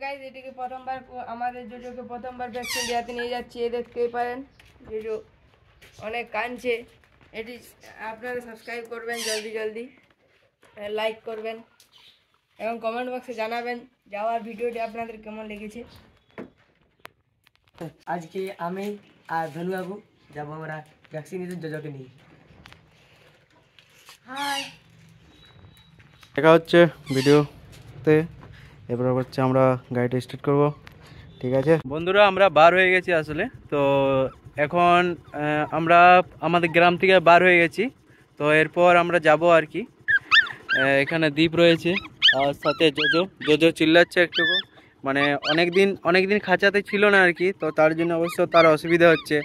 Guys এটিকে প্রথমবার আমাদের জোজোকে প্রথমবার ভ্যাকসিন দেওয়াতে নিয়ে যাচ্ছি। এই দেখতেই পারেন জোজো অনেক কাঁদছে। এটি আপনারা সাবস্ক্রাইব করবেন, জলদি লাইক করবেন এবং কমেন্ট বক্সে জানাবেন যাওয়ার ভিডিওটি আপনাদের কেমন লেগেছে। আজকে আমি আর ধনুবাবু যাবো আমরা ভ্যাকসিন নিতে জোজোকে নিয়ে। হাই, দেখা হচ্ছে ভিডিওতে। এবার হচ্ছে আমরা গাড়িটা স্টার্ট করব, ঠিক আছে বন্ধুরা? আমরা বার হয়ে গেছি আসলে। তো এখন আমরা আমাদের গ্রাম থেকে বার হয়ে গেছি। তো এরপর আমরা যাব আর কি। এখানে দ্বীপ রয়েছে আর সাথে জোজো চিল্লাচ্ছে একটু, মানে অনেক দিন খাঁচাতে ছিল না আর কি। তো তার জন্য অবশ্য তার অসুবিধা হচ্ছে।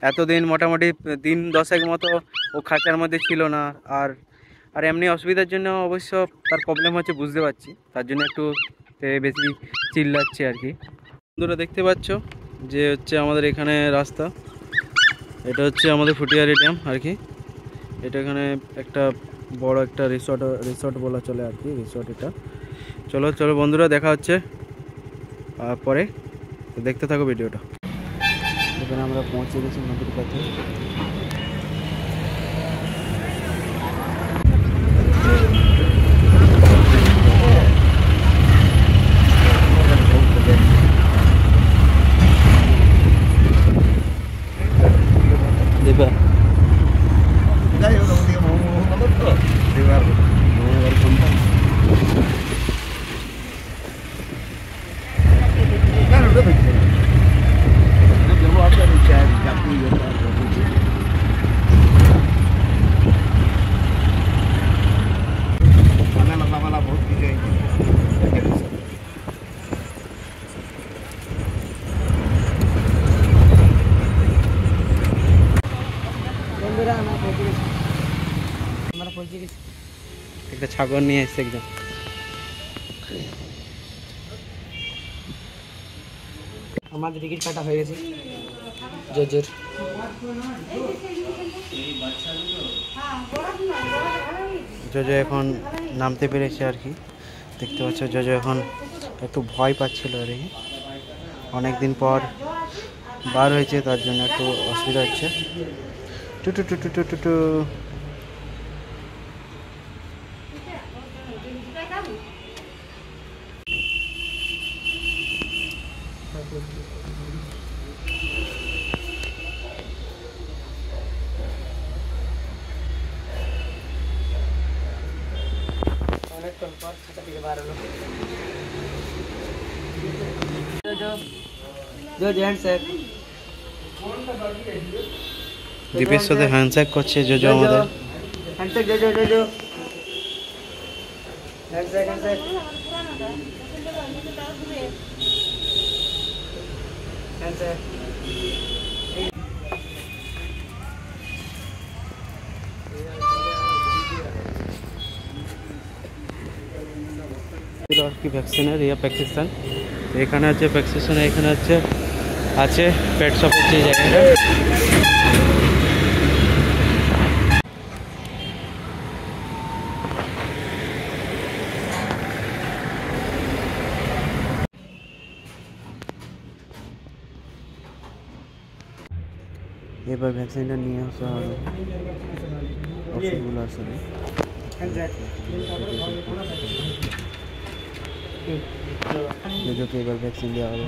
এতদিন মোটামুটি দিন 10 মতো ও খাঁচার মধ্যে ছিল না। আর এমনি অসুবিধার জন্য অবশ্য তার প্রবলেম হচ্ছে, বুঝতে পারছি। তার জন্য একটু বেশি চিল্লাচ্ছে আর কি। বন্ধুরা দেখতে পাচ্ছ যে হচ্ছে আমাদের এখানে রাস্তা, এটা হচ্ছে আমাদের ফুটিয়ারি ড্যাম আর কি। এটা এখানে একটা বড় একটা রিসর্ট বলা চলে আর কি, রিসর্ট এটা। চলো বন্ধুরা, দেখা হচ্ছে পরে। তো দেখতে থাকো ভিডিওটা। এখানে আমরা পৌঁছে গেছি নদীর কাছে। একটা ছাগল নিয়ে এসছে একদম। আমাদের টিকিট কাটা হয়ে গেছে জোজোর। জোজো এখন নামতে পেরেছে আর কি। দেখতে পাচ্ছ জোজো এখন একটু ভয় পাচ্ছিল আর কি। অনেকদিন পর বার হয়েছে, তার জন্য একটু অসুবিধা হচ্ছে। টুটু টুটু টুটু টু। অনেকক্ষণ পর ছাতা থেকে বার হলো জোজো। হ্যান্ডশেক। দীপের সাথে হ্যান্ডশেক করছে জোজো আমাদের। Handshake JoJo. হ্যান্ডশেক। আর কি ভ্যাকসিনের প্যাকসিস্তান। এখানে আছে প্যাকসিস্তান, এখানে আছে পেট শপের যে জায়গাটা। এবার ভ্যাকসিনটা নিয়ে আসা হবে ওষুধগুলো আসলে। জোজোকে এবার ভ্যাকসিন দেওয়া হবে।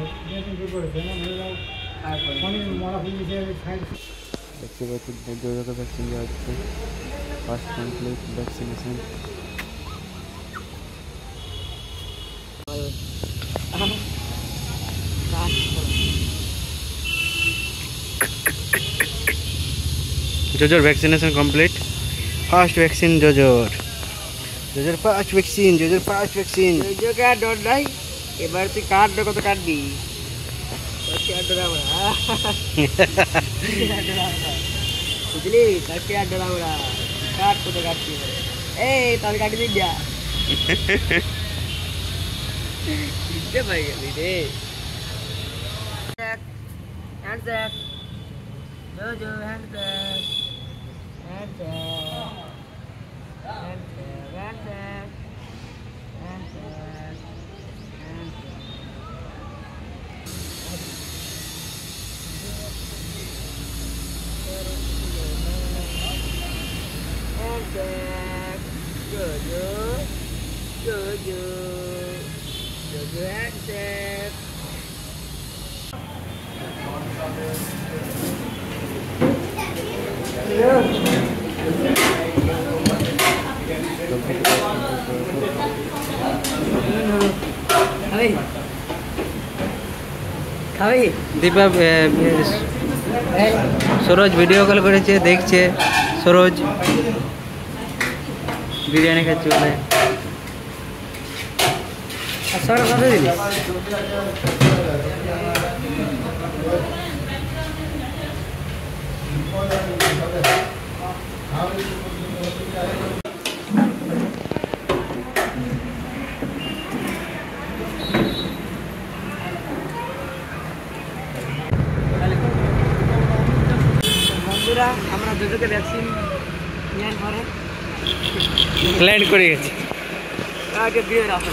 দেখতে পাচ্ছি জোজোকে ভ্যাকসিন দেওয়া হচ্ছে। First complete vaccination. জোজোর ভ্যাকসিনেশন কমপ্লিট। ফার্স্ট ভ্যাকসিন জোজোর ফার্স্ট ভ্যাকসিন। জোজোকে আর ডর নাই। এবার তুই কাটবে, কত কাটবি? বুঝলি, কাটতে আর ডর আমরা। কাট, কত কাটবি? এই তাহলে কাটি দিন যা। কিনতে পাই গেলি রে। Handshake JoJo, handshake. খাবি? দীপা সরোজ ভিডিও কল করেছে, দেখছে। সরোজ বিরিয়ানি খাচ্ছে বলে। সর কত দিবি? বন্ধুরা আমরা দুটোকে ভ্যাকসিন নেওয়ার পরে ল্যান্ড করে গেছে। আগে বিয়ে রাখা